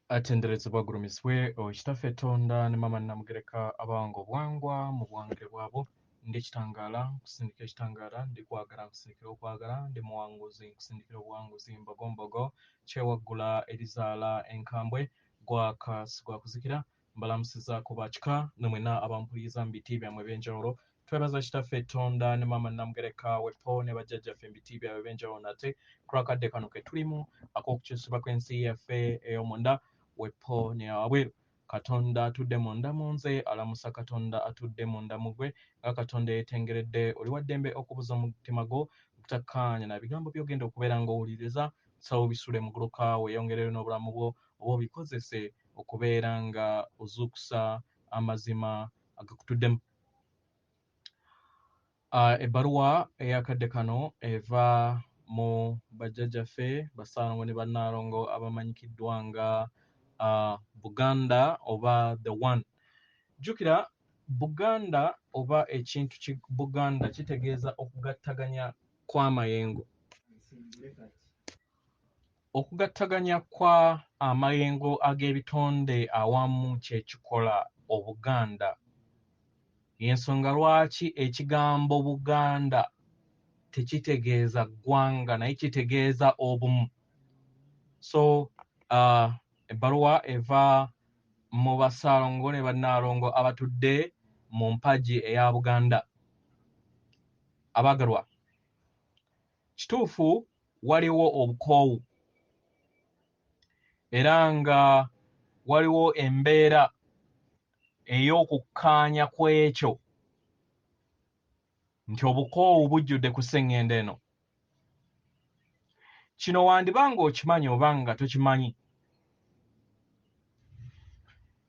atenderezebwa gurumiswe okitaffe Tonda ne mama namugereka abango bwangwa mu bwange bwabo ndi kitangala kusindika ekitangala ndi kwagala kusindikira okwagala ndi muwanguzi kusindikira obuwanguzi mbogombogo kyewaggula erizaala enkambwe gwa kuzikira mbalamusiza kubakika nemwena abampuliza mu biti byammwe ebyenjawulo twebaza kitaffe Tonda ne mama namugereka wepo ne bajjajjaffe mu biti byabwe ebyenjawulo nate kulakadde kano ke tulimu ak'okukyusibwa kw'ensi yaffe ey'omunda wepo ne awabweru Katonda atudde munda mu nze alamusa Katonda atudde munda mu gwe nga Katonda yeetengeredde oli wa ddembe okubuza omutima gwo obutakkaanya na bigambo by'ogenda okubeera ng'owuliriza sawo bisule mu guluka weeyongerere n'obulamu bwo oba obikozese okubeera nga ozuukusa amazima agakutuddemu. Ebbaluwa ey'akadde kano eva mu bajjajjaffe Bassalongo ne Bannalongo abamanyikiddwa nga Buganda oba the one. Jjukira Buganda oba ekintu Buganda kitegeeza okugattaganya kw'amayengo. Okugattaganya kwa amayengo ag'ebitonde awamu kye kikola Obuganda. Y'ensonga lwaki ekigambo Buganda tekitegeeza ggwanga naye kitegeeza obumu. So ebbaluwa eva mu Bassalongo ne Bannalongo abatudde mu mpagi eya Buganda. Abaagalwa, kituufu waliwo obukoowu era nga waliwo embeera ey'okukkaanya kw'ekyo nti obukoowu bujjudde ku sseŋŋendo eno. Kino wandiba ng'okimanyi oba nga tokimanyi,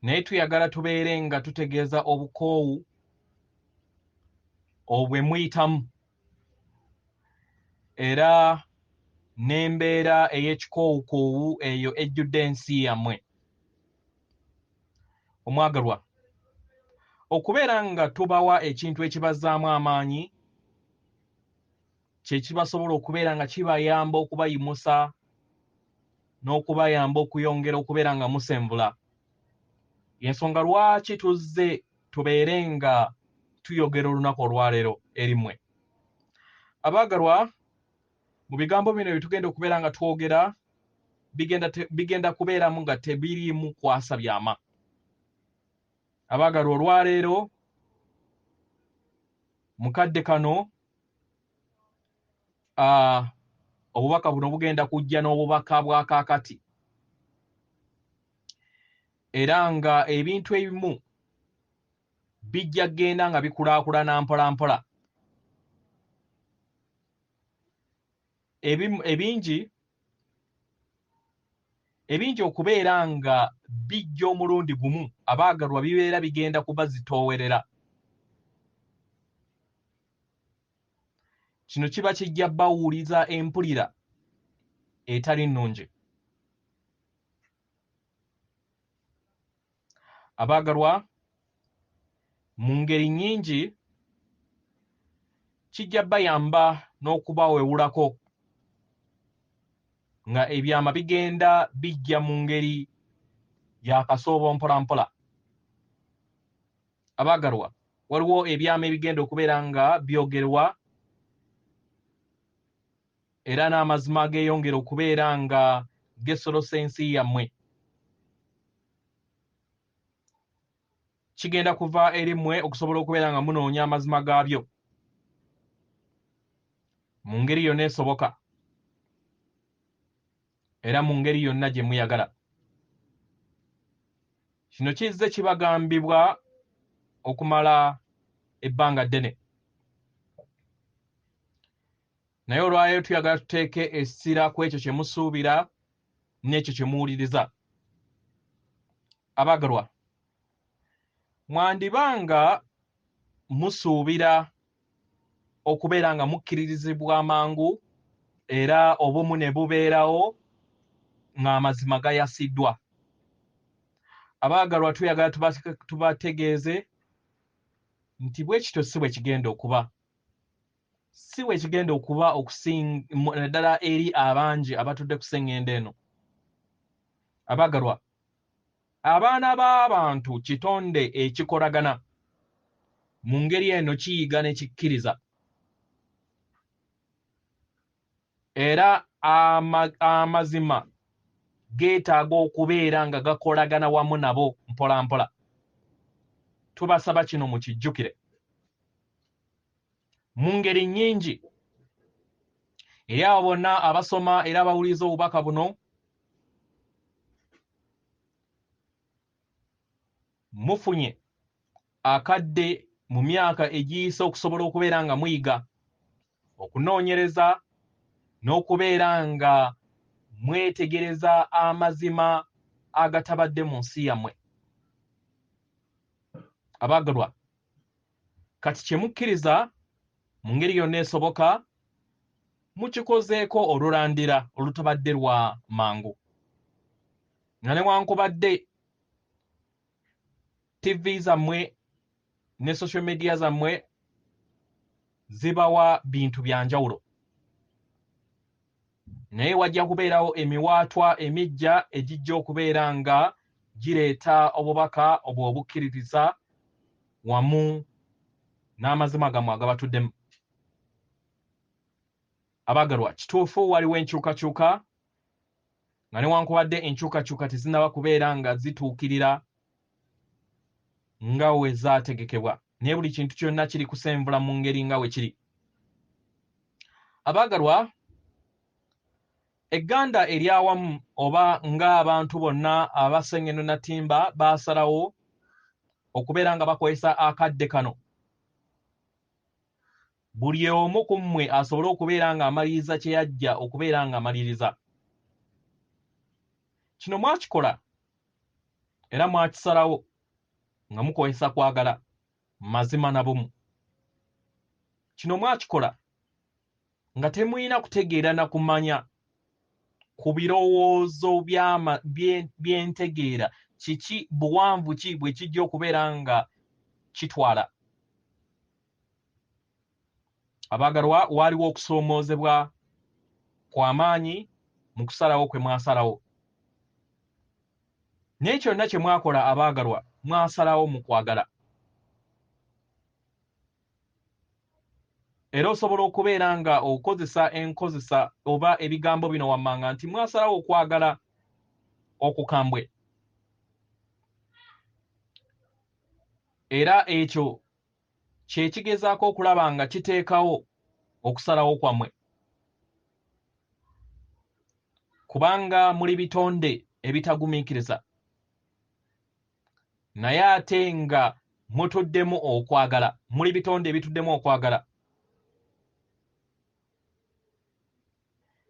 naye tuyagala tubeere nga tutegeeza obukoowu obwe muyitamu era n'embeera ey'ekikoowukoowu eyo ejjudde ensi yammwe. Omwagalwa, okubeera nga tubawa ekintu ekibazzaamu amaanyi kye kibasobola okubeera nga kibayamba okubayimusa n'okubayamba okuyongera okubeera nga musenvula. Y'ensonga lwaki tuzze tubeere nga tuyogera olunaku olwaleero erimmwe. Abaagalwa, mu bigambo bino bye tugenda okubeera nga twogera bigenda kubeeramu nga tebiriimu kwasa byama. Abaagalwa, olwaleero mukadde kano obubaka buno bugenda kujja n'obubaka bwa kaakati era nga ebintu ebimu bijja kgenda nga bikulaakulana mpola mpola. Ebingi okubeera nga bijja omulundi gumu, abaagalwa, bibeera bigenda kuba zitoowerera. Kino kiba kijja bawuliza empulira etali nnungi. Abaagalwa, mu ngeri nnyingi kijja bayamba n'okubawewulako nga ebyama bigenda bijja mu ngeri ya kasoobo mpola mpola. Abaagalwa, waliwo ebyama ebigenda okubeera nga byogerwa era n'amazima ageeyongera okubeera nga gesolosa ensi yammwe. Kigenda kuva eri mmwe okusobola okubeera nga munoonya amazima gaabyo mu ngeri yonna esoboka era mu ngeri yonna gye muyagala. Kino kizze kibagambibwa okumala ebbanga ddene, naye olwaleero tuyagala tuteeke essira ku ekyo kye musuubira n'ekyo kye muwuliriza. Abaagalwa, mwandibanga musuubira okubeera nga mukkiririzibwa amangu era obumu ne bubeerawo ng'amazima gayasiddwa. Abaagalwa, tuyagala tubategeeze nti bwe kityo si bwe kigenda okuba. Si bwe kigenda okuba okusinga ddala eri abangi abatudde ku sseŋŋendo eno. Abaagalwa, abaana b'abantu kitonde ekikolagana mu ngeri eno kiyiga ne kikkiriza era amazima geetaaga okubeera nga gakolagana wamu nabo mpola mpola. Tubasaba kino mukijjukire mu ngeri nnyingi. Eri abo bonna abasoma era abawuliriza obubaka buno, mufunye akadde mu myaka egiyise okusobola okubeera nga muyiga okunoonyereza n'okubeera nga mwetegereza amazima agatabadde mu nsi yammwe. Abaagalwa, kati kye mukkiriza mu ngeri yonna esoboka mukikozeeko olulandira olutabadde lwa mangu. Nga newankubadde TV zammwe ne social media zammwe zibawa bintu bya njawulo, naye wajja kubeerawo emiwaatwa emijja egijja okubeera nga gireeta obubaka obwo obukkiririza wamu n'amazima gammwe agabatuddemu. Abaagalwa, kituufu waliwo enkyukakyuka, nga newankubadde enkyukakyuka tezinnaba kubeera nga zituukirira nga we zaategekebwa, naye buli kintu kyonna kiri kusenvula mu ngeri nga we kiri. Abaagalwa, egganda eryawamu oba ng'abantu bonna abasengeno na ttimba baasalawo okubeera nga bakozesa akadde kano, buli omu ku mmwe asobole okubeera ng'amaliriza kye yajja okubeera ng'amaliriza. Kino mwakikola era mwakisalawo nga mukozesa kwagala mazima na bumu. Kino mwakikola nga temuyina kutegeera na kumanya ku birowoozo by'entegeera kiki buwanvu ki bwe kijja okubeera nga kitwala. Abaagalwa, waaliwo okusoomoozebwa kw'amaanyi mu kusalawo kwe mwasalawo, naye kyonna kye mwakola abaagalwa mwasalawo mu kwagala. Era osobola okubeera nga okozesa enkozesa oba ebigambo bino wammanga nti mwasalawo okwagala okukambwe. Era ekyo kye kigezaako okulaba nga kiteekawo okusalawo kwammwe, kubanga muli bitonde ebitagumiikiriza, naye ate nga mutuddemu okwagala, muli bitonde ebituddemu okwagala,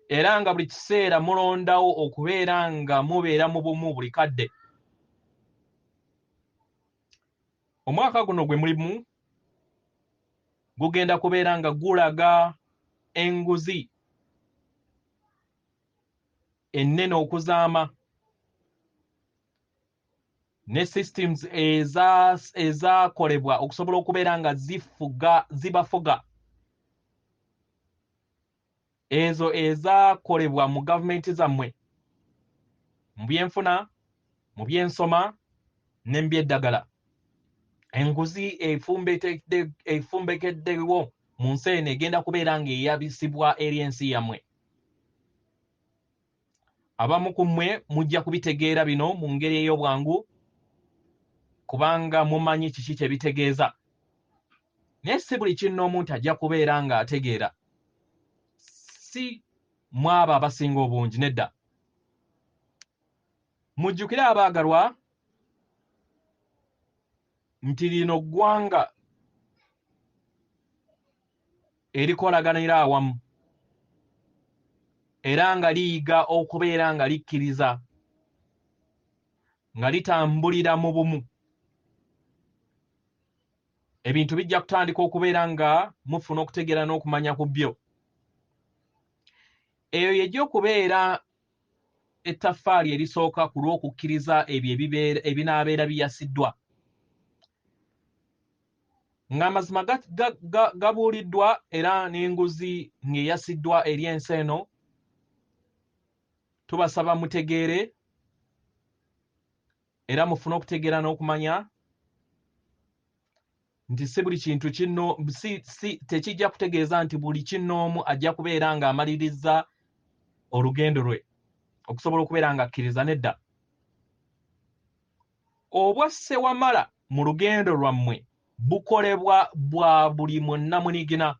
era nga buli kiseera mulondawo okubeera nga mubeera mu bumu buli kadde. Omwaka guno gwe mulimu gugenda kubeera nga gulaga enguzi ennene okuzaama ne systems ezaakolebwa okusobola okubeera nga zibafuga, ezo ezaakolebwa mu gavumenti zammwe mu byenfuna, mu byensoma ne mu by'eddagala. Enguzi efumbekeddewo mu nsi eno egenda kubeera ng'eyabisibwa eri ensi yammwe. Abamu ku mmwe mujja kubitegeera bino mu ngeri ey'obwangu kubanga mumanyi kiki kye bitegeeza, naye si buli kinnoomu nti ajja kubeera ng'ategeera. Si mwabo abasinga obungi, nedda. Mujjukire abaagalwa nti lino ggwanga erikolaganira awamu era nga liyiga okubeera nga likkiriza nga litambulira mu bumu. Ebintu bijja kutandika okubeera nga mufuna okutegeera n'okumanya ku byo. Eyo yejja okubeera ettaffaali erisooka ku lw'okukkiriza ebyo ebinaabeera biyasiddwa. Ng'amazima gabuuliddwa era n'enguzi ng'eyasiddwa eri ensi eno, tubasaba mutegeere era mufuna okutegeera n'okumanya nti si buli kintu kino tekijja kutegeeza nti buli kinoomu ajja kubeera ng'amaliriza olugendo lwe okusobola okubeera ng'akkiriza nedda. Obwasse wamala mu lugendo lwammwe bukolebwa bwa buli munnamunigina,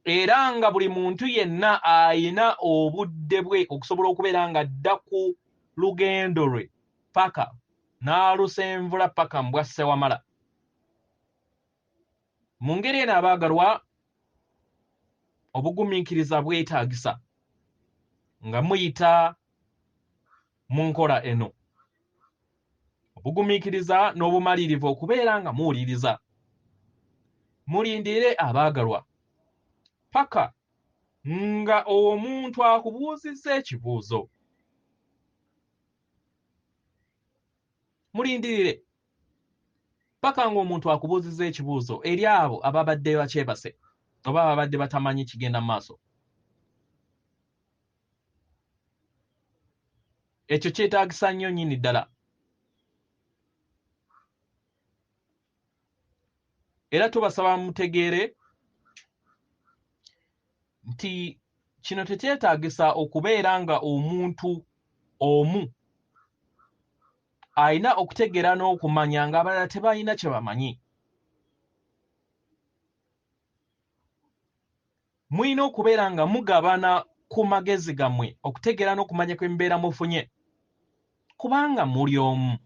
era nga buli muntu yenna ayina obudde bwe okusobola okubeera ng'adda ku lugendo lwe paka n'alusenvula paka mu bwasse wamala. Mu ngeri eno abaagalwa, obugumiikiriza bwetaagisa nga muyita mu nkola eno. Obugumiikiriza n'obumalirivu okubeera nga muwuliriza. Mulindire abaagalwa paka nga omuntu akubuuzizza ekibuuzo. Mulindirire paka nga omuntu akubuuzizza ekibuuzo eri abo ababadde bakyebase oba ababadde batamanyi kigenda mu maaso. Ekyo kyetaagisa nnyo nnyini ddala. Era tubasaba mutegeere nti kino tekyetaagisa okubeera nga omuntu omu alina okutegeera n'okumanya ng'abalala tebalina kye bamanyi. Mulina okubeera nga mugabana ku magezi gammwe okutegeera n'okumanya kwe mubeera mufunye, kubanga muli omu.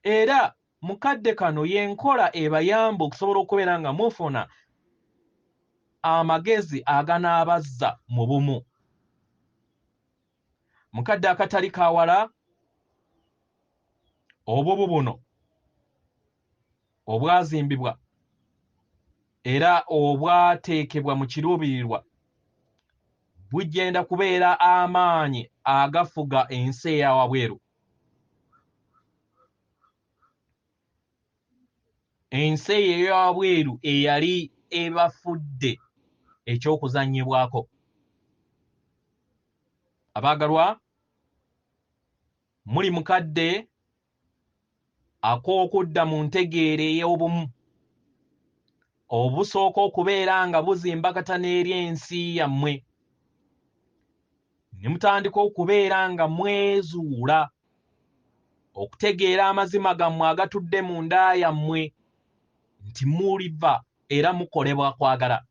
Era mukadde kano y'enkola ebayamba okusobola okubeera nga mufuna amagezi aganaabazza mu bumu. Mukadde akatali kawala, obubu buno obwazimbibwa era obwateekebwa mu kiruubirirwa bugenda kubeera amaanyi agafuga ensi eya wabweru. Ensi eya wabweru eyali ebafudde eky'okuzannyibwako. Abaagalwa, muli mukadde ak'okudda mu ntegeere ey'obumu obusooka okubeera nga buzimbagata n'eri ensi yammwe, ne mutandika okubeera nga mwezuula okutegeera amazima gammwe agatudde mu nda yammwe nti muliva era mukolebwa kwagala.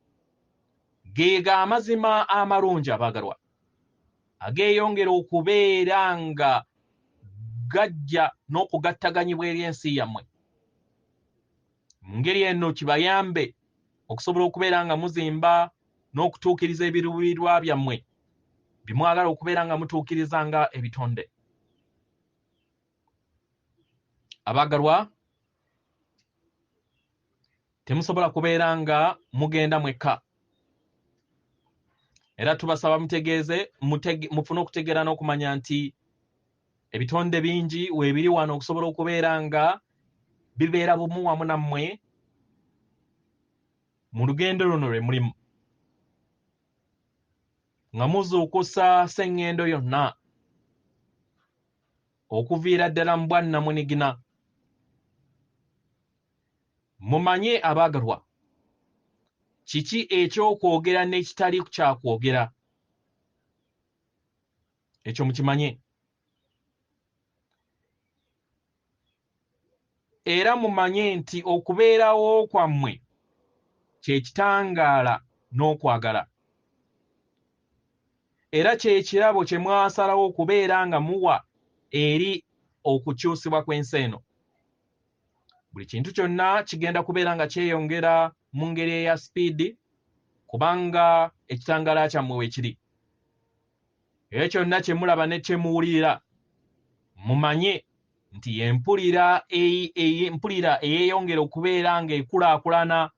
Geega amazima amalungi abaagalwa ageeyongera okubeera nga gajja n'okugattaganyibwa eri ensi yammwe. Mu ngeri eno kibayambe okusobola okubeera nga muzimba n'okutuukiriza ebiruubirirwa byammwe bye mwagala okubeera nga mutuukiriza nga ebitonde. Abaagalwa, temusobola kubeera nga mugenda mwekka. Era tubasaba mutegeeze mufune okutegeera n'okumanya nti ebitonde bingi weebiri wano okusobola okubeera nga bibeera bumu wamu nammwe mu lugendo luno lwe mulimu, nga muzuukusa sseŋŋendo yonna okuviira ddala mu bwannamunigina. Mumanye abaagalwa, kiki ekyokwogera n'ekitali kyakwogera? Ekyo mukimanye. Era mumanye nti okubeerawo kwammwe kye kitangaala n'okwagala. Era kye kirabo kye mwasalawo okubeera nga muwa eri okukyusibwa kw'ensi eno. Buli kintu kyonna kigenda kubeera nga kyeyongera mu ngeri eya sipiidi kubanga ekitangaala kyammwe weekiri. Era kyonna kye mulaba ne kye muwulira mumanye nti empulira eyeeyongera okubeera ng'ekulaakulana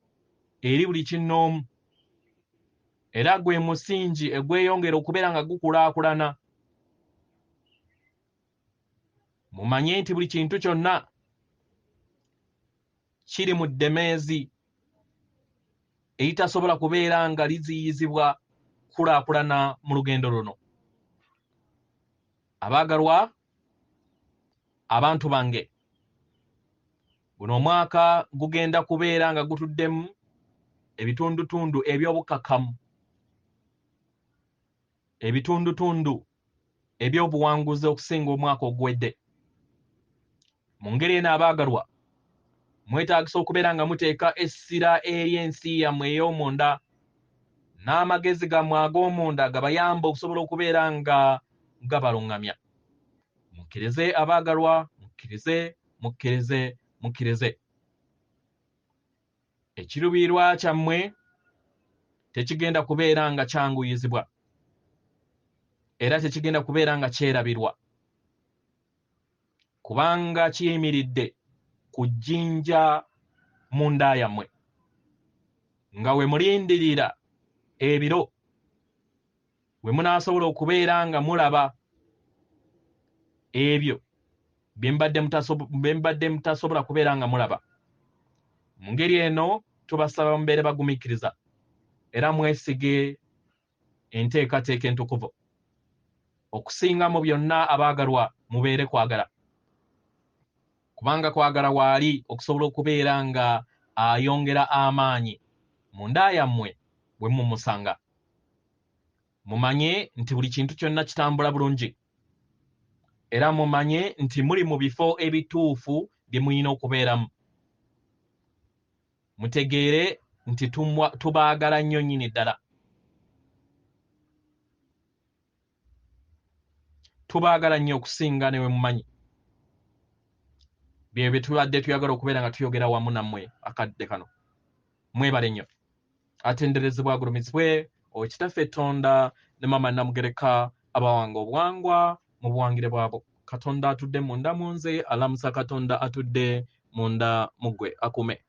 eri buli kinnoomu, era gwe musingi egweyongera okubeera nga gukulaakulana. Mumanye nti buli kintu kyonna kiri mu ddemeezi eritasobola kubeera nga liziyizibwa kulaakulana mu lugendo luno. Abaagalwa abantu bange, guno omwaka gugenda kubeera nga gutuddemu ebitundutundu eby'obukakamu, ebitundutundu eby'obuwanguzi okusinga omwaka oguwedde. Mu ngeri eno abaagalwa, mwetaagisa okubeera nga muteeka essira ery'ensi yammwe ey'omunda n'amagezi gammwe ag'omunda gabayamba okusobola okubeera nga gabaluŋŋamya. Mukkirize abaagalwa, mukkirize. Ekiruubirirwa kyammwe tekigenda kubeera nga kyanguyizibwa era tekigenda kubeera nga kyerabirwa, kubanga kiyimiridde ku jjinja mu nda yammwe nga we mulindirira ebiro we munaasobola okubeera nga mulaba ebyo bye mbadde mutasobola kubeera nga mulaba. Mu ngeri eno tubasaba mubeere bagumiikiriza era mwesige enteekateeka entukuvu. Okusinga mu byonna abaagalwa mubeere kwagala, kubanga kwagala waali okusobola okubeera nga ayongera amaanyi mu nda yammwe bwe mumusanga. Mumanye nti buli kintu kyonna kitambula bulungi era mumanye nti muli mu bifo ebituufu bye muyina okubeeramu. Mutegeere nti tubaagala nnyo nnyini ddala. Tubaagala nnyo okusinga ne we mumanyi. Bye bye tubadde tuyagala okubeera nga tuyogera wamu nammwe akadde kano. Mwebale nnyo. Atenderezebwa agulumizibwe Kitaffe Tonda ne Maama Namugereka abawanga obuwangwa mu buwangire bwabo. Katonda atudde munda mu nze, alamusa Katonda atudde munda mu ggwe. Akume.